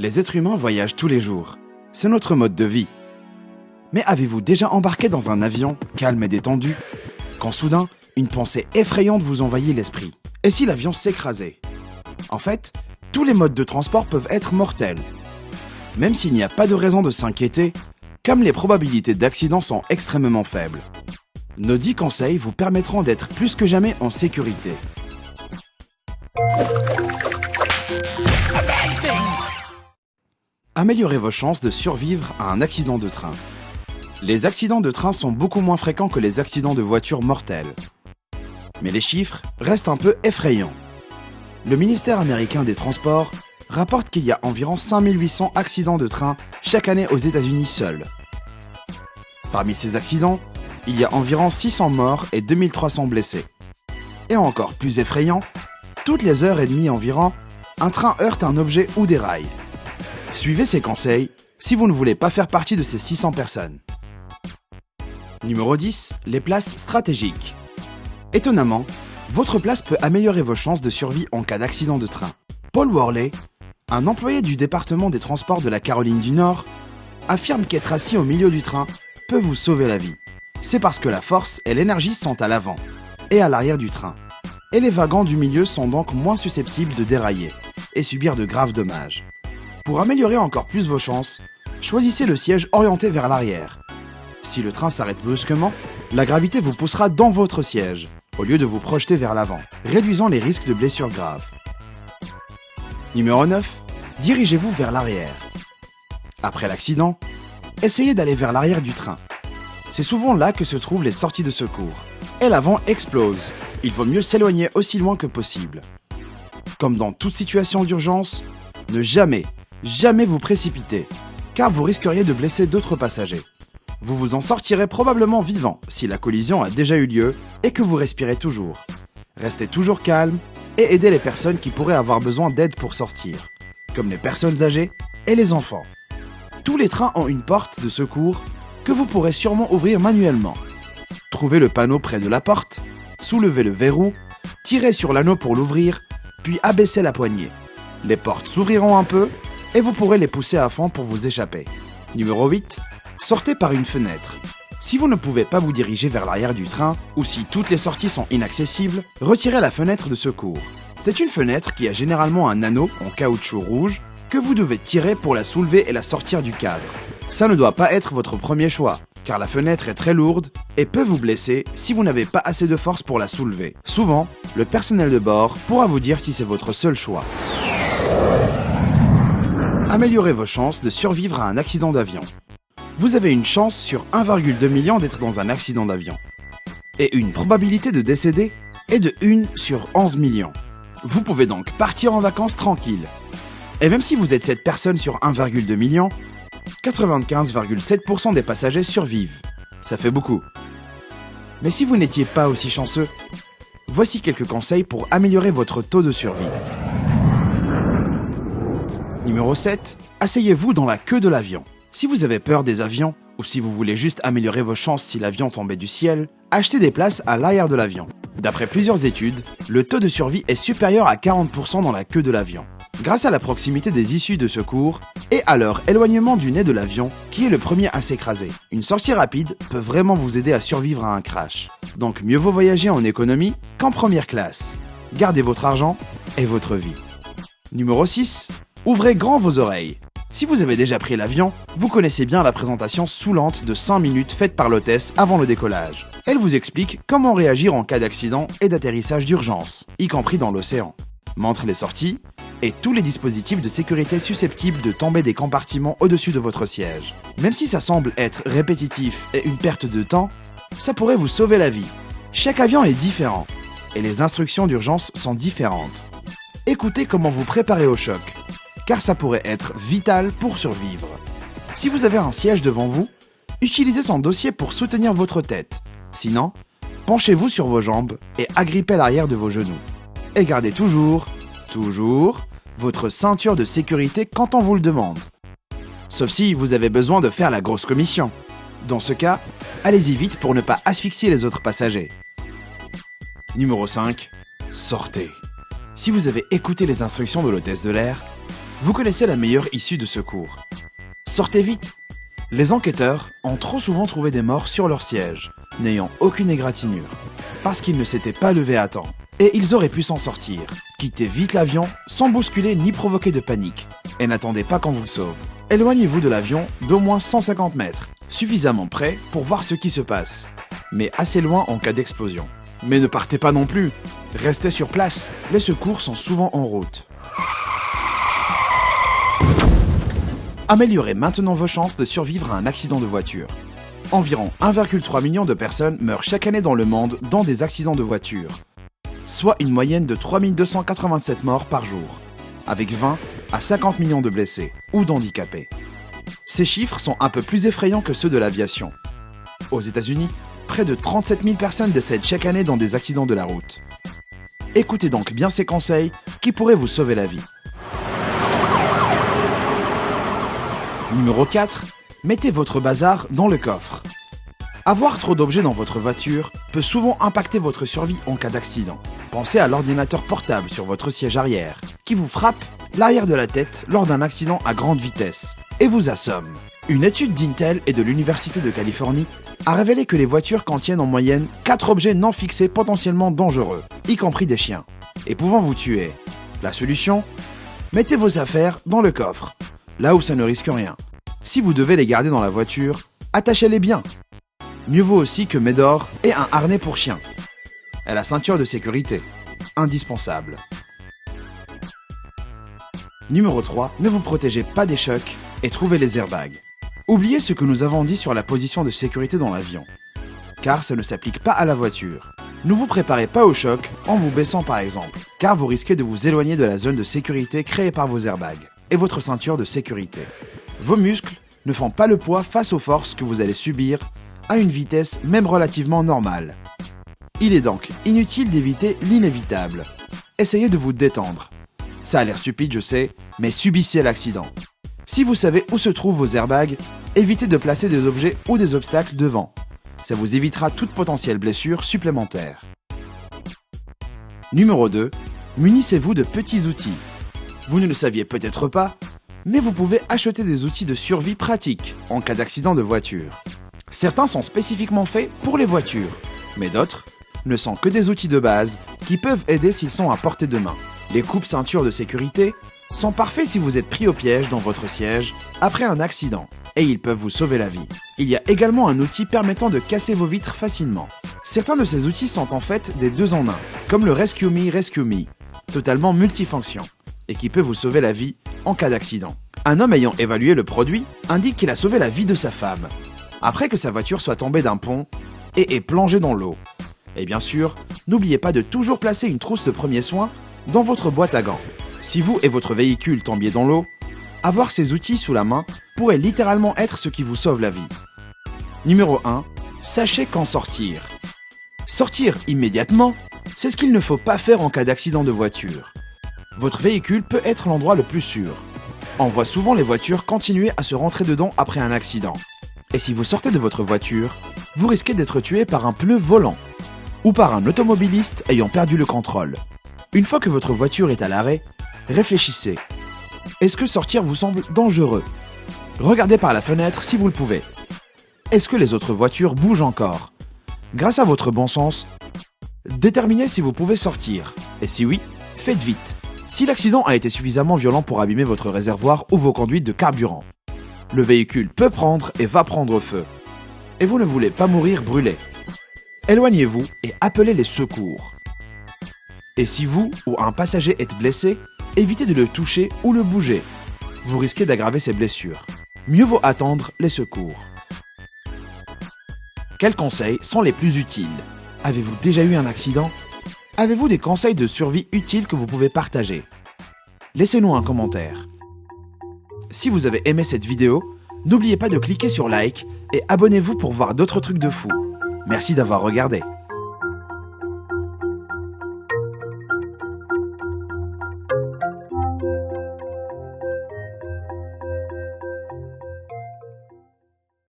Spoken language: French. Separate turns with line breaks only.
Les êtres humains voyagent tous les jours. C'est notre mode de vie. Mais avez-vous déjà embarqué dans un avion, calme et détendu, quand soudain, une pensée effrayante vous envahit l'esprit? Et si l'avion s'écrasait? En fait, tous les modes de transport peuvent être mortels. Même s'il n'y a pas de raison de s'inquiéter, comme les probabilités d'accident sont extrêmement faibles. Nos 10 conseils vous permettront d'être plus que jamais en sécurité. Améliorez vos chances de survivre à un accident de train. Les accidents de train sont beaucoup moins fréquents que les accidents de voiture mortels. Mais les chiffres restent un peu effrayants. Le ministère américain des Transports rapporte qu'il y a environ 5800 accidents de train chaque année aux États-Unis seuls. Parmi ces accidents, il y a environ 600 morts et 2300 blessés. Et encore plus effrayant, toutes les heures et demie environ, un train heurte un objet ou des rails. Suivez ces conseils si vous ne voulez pas faire partie de ces 600 personnes. Numéro 10. Les places stratégiques. Étonnamment, votre place peut améliorer vos chances de survie en cas d'accident de train. Paul Worley, un employé du département des transports de la Caroline du Nord, affirme qu'être assis au milieu du train peut vous sauver la vie. C'est parce que la force et l'énergie sont à l'avant et à l'arrière du train. Et les wagons du milieu sont donc moins susceptibles de dérailler et subir de graves dommages. Pour améliorer encore plus vos chances, choisissez le siège orienté vers l'arrière. Si le train s'arrête brusquement, la gravité vous poussera dans votre siège, au lieu de vous projeter vers l'avant, réduisant les risques de blessures graves. Numéro 9. Dirigez-vous vers l'arrière. Après l'accident, essayez d'aller vers l'arrière du train. C'est souvent là que se trouvent les sorties de secours. Et l'avant explose. Il vaut mieux s'éloigner aussi loin que possible. Comme dans toute situation d'urgence, ne jamais vous précipiter, car vous risqueriez de blesser d'autres passagers. Vous vous en sortirez probablement vivant si la collision a déjà eu lieu et que vous respirez toujours. Restez toujours calme et aidez les personnes qui pourraient avoir besoin d'aide pour sortir, comme les personnes âgées et les enfants. Tous les trains ont une porte de secours que vous pourrez sûrement ouvrir manuellement. Trouvez le panneau près de la porte, soulevez le verrou, tirez sur l'anneau pour l'ouvrir, puis abaissez la poignée. Les portes s'ouvriront un peu et vous pourrez les pousser à fond pour vous échapper. Numéro 8. Sortez par une fenêtre. Si vous ne pouvez pas vous diriger vers l'arrière du train, ou si toutes les sorties sont inaccessibles, retirez la fenêtre de secours. C'est une fenêtre qui a généralement un anneau en caoutchouc rouge que vous devez tirer pour la soulever et la sortir du cadre. Ça ne doit pas être votre premier choix, car la fenêtre est très lourde et peut vous blesser si vous n'avez pas assez de force pour la soulever. Souvent, le personnel de bord pourra vous dire si c'est votre seul choix. Améliorez vos chances de survivre à un accident d'avion. Vous avez une chance sur 1,2 million d'être dans un accident d'avion. Et une probabilité de décéder est de 1 sur 11 millions. Vous pouvez donc partir en vacances tranquille. Et même si vous êtes cette personne sur 1,2 million, 95,7% des passagers survivent. Ça fait beaucoup. Mais si vous n'étiez pas aussi chanceux, voici quelques conseils pour améliorer votre taux de survie. Numéro 7. Asseyez-vous dans la queue de l'avion. Si vous avez peur des avions, ou si vous voulez juste améliorer vos chances si l'avion tombait du ciel, achetez des places à l'arrière de l'avion. D'après plusieurs études, le taux de survie est supérieur à 40% dans la queue de l'avion. Grâce à la proximité des issues de secours et à leur éloignement du nez de l'avion, qui est le premier à s'écraser. Une sortie rapide peut vraiment vous aider à survivre à un crash. Donc mieux vaut voyager en économie qu'en première classe. Gardez votre argent et votre vie. Numéro 6. Ouvrez grand vos oreilles. Si vous avez déjà pris l'avion, vous connaissez bien la présentation saoulante de 5 minutes faite par l'hôtesse avant le décollage. Elle vous explique comment réagir en cas d'accident et d'atterrissage d'urgence, y compris dans l'océan. Montre les sorties et tous les dispositifs de sécurité susceptibles de tomber des compartiments au-dessus de votre siège. Même si ça semble être répétitif et une perte de temps, ça pourrait vous sauver la vie. Chaque avion est différent et les instructions d'urgence sont différentes. Écoutez comment vous préparez au choc, car ça pourrait être vital pour survivre. Si vous avez un siège devant vous, utilisez son dossier pour soutenir votre tête. Sinon, penchez-vous sur vos jambes et agrippez l'arrière de vos genoux. Et gardez toujours, votre ceinture de sécurité quand on vous le demande. Sauf si vous avez besoin de faire la grosse commission. Dans ce cas, allez-y vite pour ne pas asphyxier les autres passagers. Numéro 5. Sortez. Si vous avez écouté les instructions de l'hôtesse de l'air, Vous connaissez la meilleure issue de secours. Sortez vite! Les enquêteurs ont trop souvent trouvé des morts sur leur siège, n'ayant aucune égratignure, parce qu'ils ne s'étaient pas levés à temps. Et ils auraient pu s'en sortir. Quittez vite l'avion, sans bousculer ni provoquer de panique, et n'attendez pas qu'on vous le sauve. Éloignez-vous de l'avion d'au moins 150 mètres, suffisamment près pour voir ce qui se passe, mais assez loin en cas d'explosion. Mais ne partez pas non plus, restez sur place, les secours sont souvent en route. Améliorez maintenant vos chances de survivre à un accident de voiture. Environ 1,3 million de personnes meurent chaque année dans le monde dans des accidents de voiture, soit une moyenne de 3287 morts par jour, avec 20 à 50 millions de blessés ou d'handicapés. Ces chiffres sont un peu plus effrayants que ceux de l'aviation. Aux États-Unis, près de 37 000 personnes décèdent chaque année dans des accidents de la route. Écoutez donc bien ces conseils qui pourraient vous sauver la vie. Numéro 4. Mettez votre bazar dans le coffre. Avoir trop d'objets dans votre voiture peut souvent impacter votre survie en cas d'accident. Pensez à l'ordinateur portable sur votre siège arrière, qui vous frappe l'arrière de la tête lors d'un accident à grande vitesse et vous assomme. Une étude d'Intel et de l'Université de Californie a révélé que les voitures contiennent en moyenne 4 objets non fixés potentiellement dangereux, y compris des chiens, et pouvant vous tuer. La solution ? Mettez vos affaires dans le coffre, là où ça ne risque rien. Si vous devez les garder dans la voiture, attachez-les bien. Mieux vaut aussi que Médor ait un harnais pour chien. Et la ceinture de sécurité, indispensable. Numéro 3. Ne vous protégez pas des chocs et trouvez les airbags. Oubliez ce que nous avons dit sur la position de sécurité dans l'avion, car ça ne s'applique pas à la voiture. Ne vous préparez pas au choc en vous baissant par exemple, car vous risquez de vous éloigner de la zone de sécurité créée par vos airbags et votre ceinture de sécurité. Vos muscles ne font pas le poids face aux forces que vous allez subir à une vitesse même relativement normale. Il est donc inutile d'éviter l'inévitable. Essayez de vous détendre. Ça a l'air stupide, je sais, mais subissez l'accident. Si vous savez où se trouvent vos airbags, évitez de placer des objets ou des obstacles devant. Ça vous évitera toute potentielle blessure supplémentaire. Numéro 2. Munissez-vous de petits outils. Vous ne le saviez peut-être pas, mais vous pouvez acheter des outils de survie pratiques en cas d'accident de voiture. Certains sont spécifiquement faits pour les voitures, mais d'autres ne sont que des outils de base qui peuvent aider s'ils sont à portée de main. Les coupes-ceintures de sécurité sont parfaits si vous êtes pris au piège dans votre siège après un accident, et ils peuvent vous sauver la vie. Il y a également un outil permettant de casser vos vitres facilement. Certains de ces outils sont en fait des 2 en 1, comme le Rescue Me, totalement multifonction, et qui peut vous sauver la vie en cas d'accident. Un homme ayant évalué le produit indique qu'il a sauvé la vie de sa femme, après que sa voiture soit tombée d'un pont et est plongée dans l'eau. Et bien sûr, n'oubliez pas de toujours placer une trousse de premiers soins dans votre boîte à gants. Si vous et votre véhicule tombiez dans l'eau, avoir ces outils sous la main pourrait littéralement être ce qui vous sauve la vie. Numéro 1. Sachez quand sortir. Sortir immédiatement, c'est ce qu'il ne faut pas faire en cas d'accident de voiture. Votre véhicule peut être l'endroit le plus sûr. On voit souvent les voitures continuer à se rentrer dedans après un accident. Et si vous sortez de votre voiture, vous risquez d'être tué par un pneu volant ou par un automobiliste ayant perdu le contrôle. Une fois que votre voiture est à l'arrêt, réfléchissez. Est-ce que sortir vous semble dangereux ? Regardez par la fenêtre si vous le pouvez. Est-ce que les autres voitures bougent encore ? Grâce à votre bon sens, déterminez si vous pouvez sortir. Et si oui, faites vite. Si l'accident a été suffisamment violent pour abîmer votre réservoir ou vos conduites de carburant, le véhicule peut prendre et va prendre feu. Et vous ne voulez pas mourir brûlé. Éloignez-vous et appelez les secours. Et si vous ou un passager êtes blessé, évitez de le toucher ou le bouger. Vous risquez d'aggraver ses blessures. Mieux vaut attendre les secours. Quels conseils sont les plus utiles ? Avez-vous déjà eu un accident ? Avez-vous des conseils de survie utiles que vous pouvez partager ? Laissez-nous un commentaire. Si vous avez aimé cette vidéo, n'oubliez pas de cliquer sur like et abonnez-vous pour voir d'autres trucs de fou. Merci d'avoir regardé.